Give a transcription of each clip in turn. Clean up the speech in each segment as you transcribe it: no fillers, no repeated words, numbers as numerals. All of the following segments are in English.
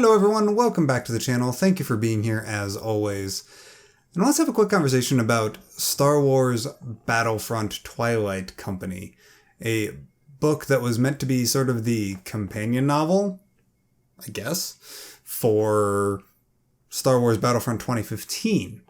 Hello everyone, welcome back to the channel. Thank you for being here as always. And let's have a quick conversation about Star Wars Battlefront Twilight Company, a book that was meant to be sort of the companion novel, I guess, for Star Wars Battlefront 2015.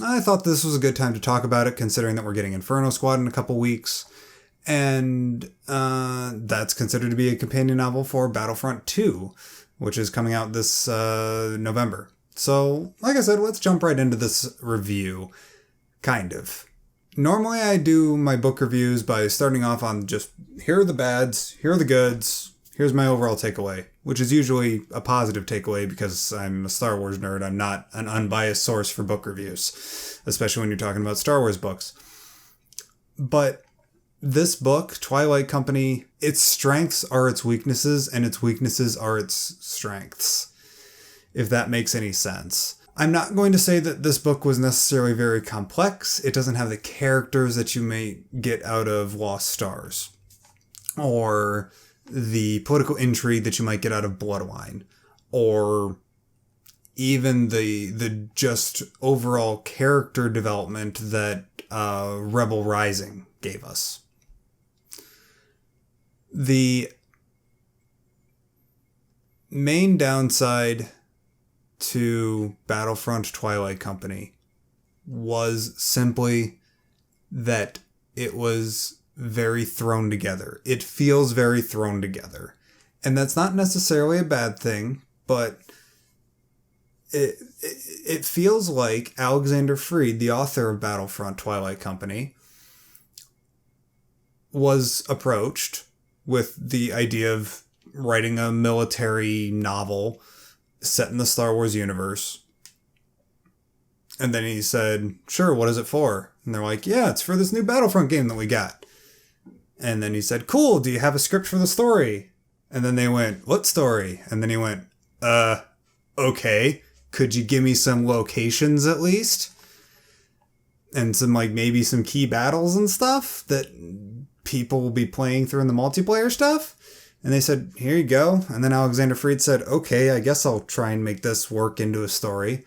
I thought this was a good time to talk about it, considering that we're getting Inferno Squad in a couple weeks, and that's considered to be a companion novel for Battlefront 2, which is coming out this November. So, like I said, let's jump right into this review, kind of. Normally I do my book reviews by starting off on just, here are the bads, here are the goods, here's my overall takeaway, which is usually a positive takeaway because I'm a Star Wars nerd. I'm not an unbiased source for book reviews, especially when you're talking about Star Wars books. But this book, Twilight Company, its strengths are its weaknesses, and its weaknesses are its strengths, if that makes any sense. I'm not going to say that this book was necessarily very complex. It doesn't have the characters that you may get out of Lost Stars, or the political intrigue that you might get out of Bloodwine, or even the just overall character development that Rebel Rising gave us. The main downside to Battlefront Twilight Company was simply that it was very thrown together. It feels very thrown together. And that's not necessarily a bad thing, but it feels like Alexander Freed, the author of Battlefront Twilight Company, was approached with the idea of writing a military novel set in the Star Wars universe. And then he said, sure, what is it for? And they're like, yeah, it's for this new Battlefront game that we got. And then he said, cool, do you have a script for the story? And then they went, what story? And then he went, okay, could you give me some locations at least? And some, maybe some key battles and stuff that people will be playing through in the multiplayer stuff? And they said, here you go. And then Alexander Freed said, okay, I guess I'll try and make this work into a story.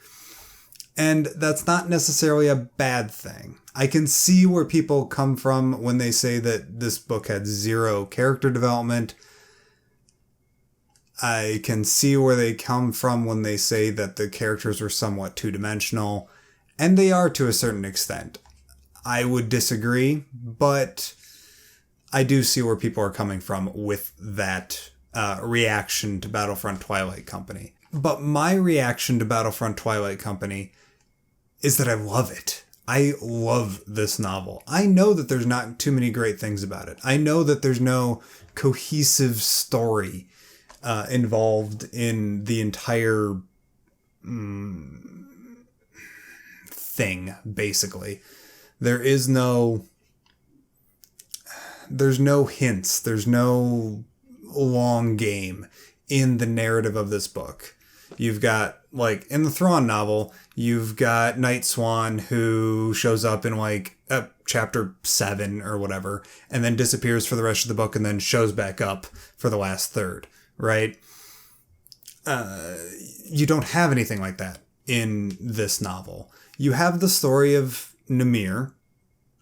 And that's not necessarily a bad thing. I can see where people come from when they say that this book had zero character development. I can see where they come from when they say that the characters were somewhat two-dimensional. And they are to a certain extent. I would disagree, but I do see where people are coming from with that reaction to Battlefront Twilight Company. But my reaction to Battlefront Twilight Company is that I love it. I love this novel. I know that there's not too many great things about it. I know that there's no cohesive story involved in the entire thing, basically. There's no hints. There's no long game in the narrative of this book. You've got, in the Thrawn novel, you've got Night Swan who shows up in, chapter 7 or whatever, and then disappears for the rest of the book and then shows back up for the last third, right? You don't have anything like that in this novel. You have the story of Namir,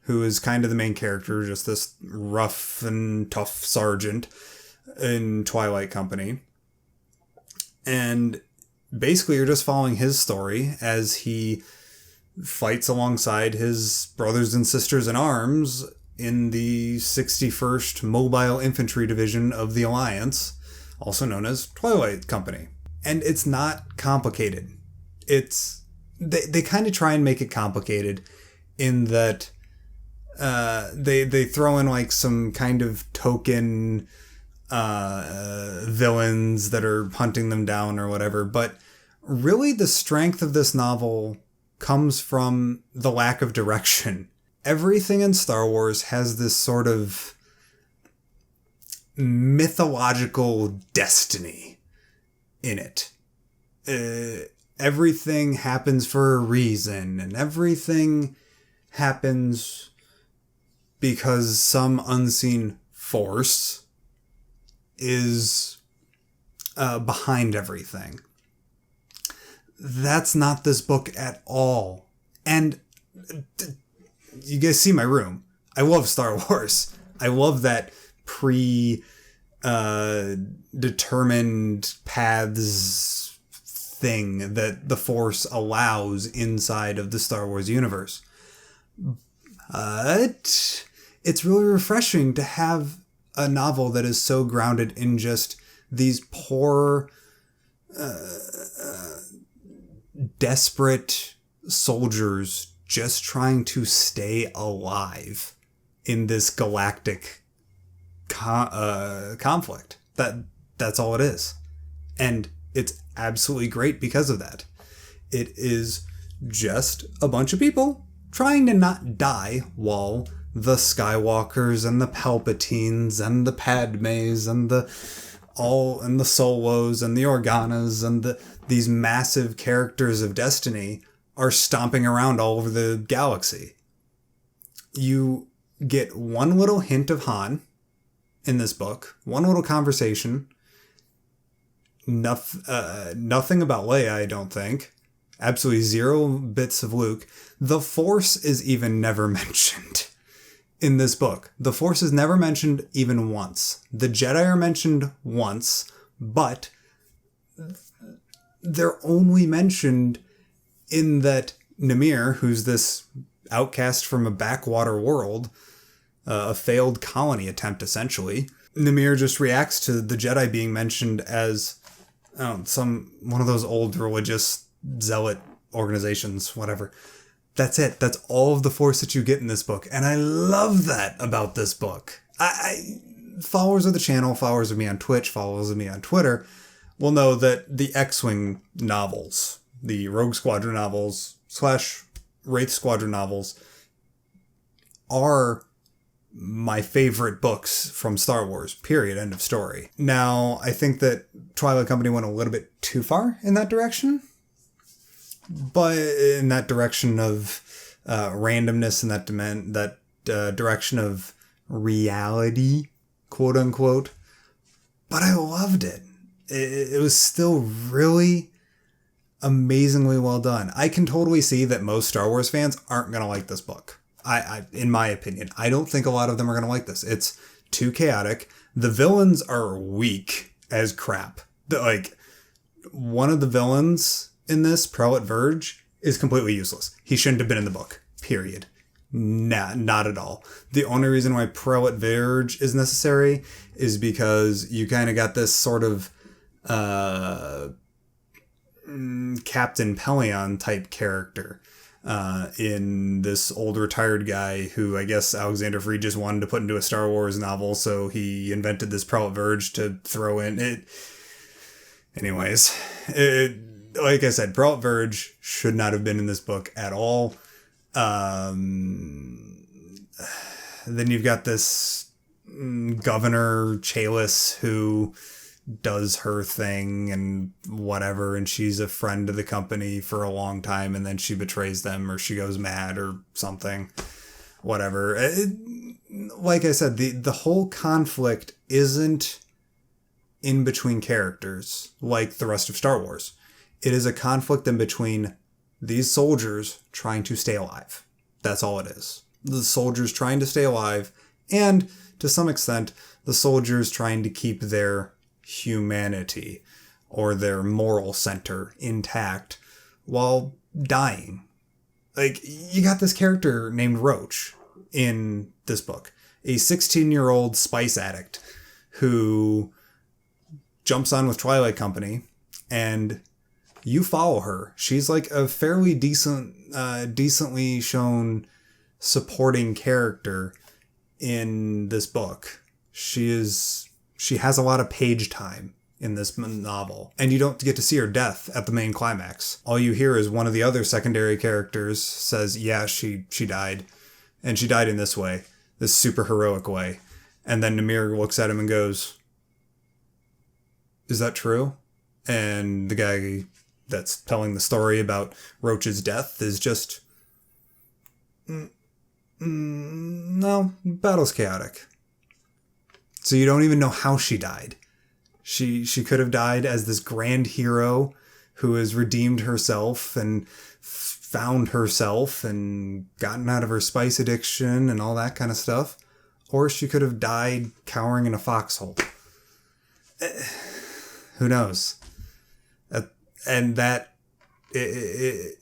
who is kind of the main character, just this rough and tough sergeant in Twilight Company. And basically you're just following his story as he fights alongside his brothers and sisters in arms in the 61st Mobile Infantry Division of the Alliance, also known as Twilight Company. And it's not complicated. They kind of try and make it complicated in that they throw in some kind of token villains that are hunting them down or whatever, but really the strength of this novel comes from the lack of direction. Everything in Star Wars has this sort of mythological destiny in it. Everything happens for a reason, and everything happens because some unseen force is behind everything. That's not this book at all. And you guys see my room. I love Star Wars. I love that determined paths thing that the Force allows inside of the Star Wars universe. But it's really refreshing to have a novel that is so grounded in just these poor, desperate soldiers just trying to stay alive in this galactic conflict. That's all it is. And it's absolutely great because of that. It is just a bunch of people trying to not die while the Skywalkers and the Palpatines and the Padmes and the Solos and the Organas and these massive characters of destiny are stomping around all over the galaxy. You get one little hint of Han in this book, one little conversation. Nothing about Leia, I don't think. Absolutely zero bits of Luke. The Force is even never mentioned in this book. The Force is never mentioned even once. The Jedi are mentioned once, but they're only mentioned in that Namir, who's this outcast from a backwater world, a failed colony attempt essentially, Namir just reacts to the Jedi being mentioned as one of those old religious zealot organizations, whatever. That's it. That's all of the Force that you get in this book. And I love that about this book. Followers of the channel, followers of me on Twitch, followers of me on Twitter will know that the X-Wing novels, the Rogue Squadron novels / Wraith Squadron novels are my favorite books from Star Wars, period, end of story. Now, I think that Twilight Company went a little bit too far in that direction, but in that direction of randomness and that direction of reality, quote unquote. But I loved it. It was still really amazingly well done. I can totally see that most Star Wars fans aren't going to like this book. In my opinion, I don't think a lot of them are going to like this. It's too chaotic. The villains are weak as crap. One of the villains in this, Prelate Verge, is completely useless. He shouldn't have been in the book, period. Nah, not at all. The only reason why Prelate Verge is necessary is because you kind of got this sort of Captain Pelion type character in this old retired guy who I guess Alexander Freed just wanted to put into a Star Wars novel, so he invented this Prelate Verge to throw in it. Anyways, like I said, Prelate Verge should not have been in this book at all. Then you've got this Governor Chalice who does her thing and whatever, and she's a friend of the company for a long time, and then she betrays them or she goes mad or something, whatever. Like I said, the whole conflict isn't in between characters like the rest of Star Wars. It is a conflict in between these soldiers trying to stay alive. That's all it is. The soldiers trying to stay alive, and to some extent, the soldiers trying to keep their humanity or their moral center intact while dying. Like, you got this character named Roach in this book, a 16-year-old spice addict who jumps on with Twilight Company, and you follow her. She's like a fairly decently shown supporting character in this book. She has a lot of page time in this novel, and you don't get to see her death at the main climax. All you hear is one of the other secondary characters says, yeah, she died, and she died in this way, this super heroic way. And then Namir looks at him and goes, is that true? And the guy that's telling the story about Roach's death is just, no, battle's chaotic. So you don't even know how she died. She could have died as this grand hero who has redeemed herself and found herself and gotten out of her spice addiction and all that kind of stuff. Or she could have died cowering in a foxhole. Who knows? And that, it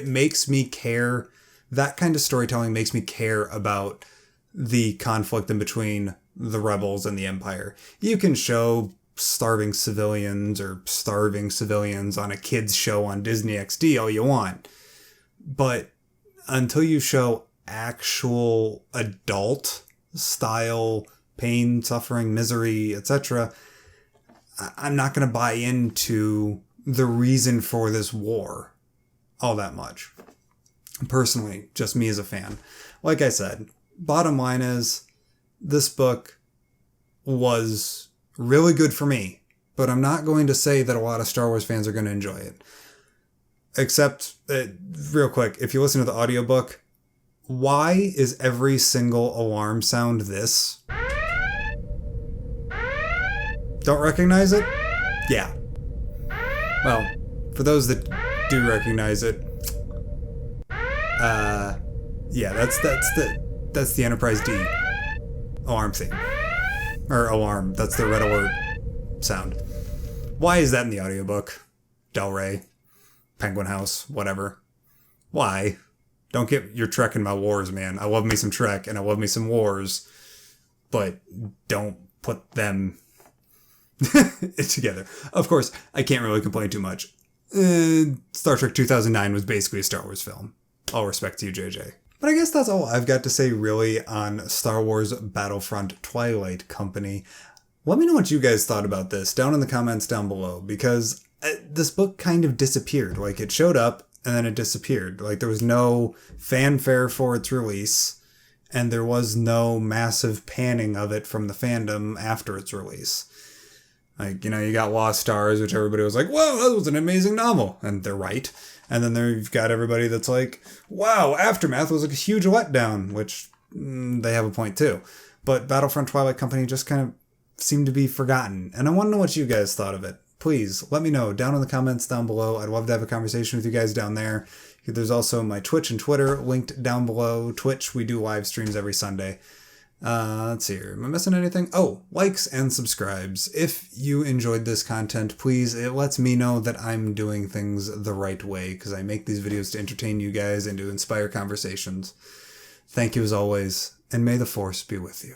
makes me care. That kind of storytelling makes me care about the conflict in between the rebels and the Empire. You can show starving civilians on a kid's show on Disney XD all you want. But until you show actual adult style pain, suffering, misery, etc., I'm not going to buy into the reason for this war all that much. Personally, just me as a fan. Like I said, bottom line is, this book was really good for me, but I'm not going to say that a lot of Star Wars fans are going to enjoy it. Except, real quick, if you listen to the audiobook, why is every single alarm sound this? Don't recognize it? Yeah. Well, for those that do recognize it, yeah, that's the Enterprise D alarm theme. Or alarm, that's the red alert sound. Why is that in the audiobook? Del Rey, Penguin House, whatever. Why? Don't get your Trek in my wars, man. I love me some Trek and I love me some wars, but don't put them together. Of course, I can't really complain too much. Star Trek 2009 was basically a Star Wars film. All respect to you, JJ. But I guess that's all I've got to say really on Star Wars Battlefront Twilight Company. Let me know what you guys thought about this down in the comments down below, because this book kind of disappeared. Like, it showed up and then it disappeared. Like, there was no fanfare for its release, and there was no massive panning of it from the fandom after its release. Like, you know, you got Lost Stars, which everybody was like, whoa, that was an amazing novel. And they're right. And then there you've got everybody that's like, wow, Aftermath was like a huge letdown, which they have a point too. But Battlefront Twilight Company just kind of seemed to be forgotten. And I want to know what you guys thought of it. Please let me know down in the comments down below. I'd love to have a conversation with you guys down there. There's also my Twitch and Twitter linked down below. Twitch, we do live streams every Sunday. Let's see here. Am I missing anything? Oh, likes and subscribes. If you enjoyed this content, please, it lets me know that I'm doing things the right way, because I make these videos to entertain you guys and to inspire conversations. Thank you as always, and may the Force be with you.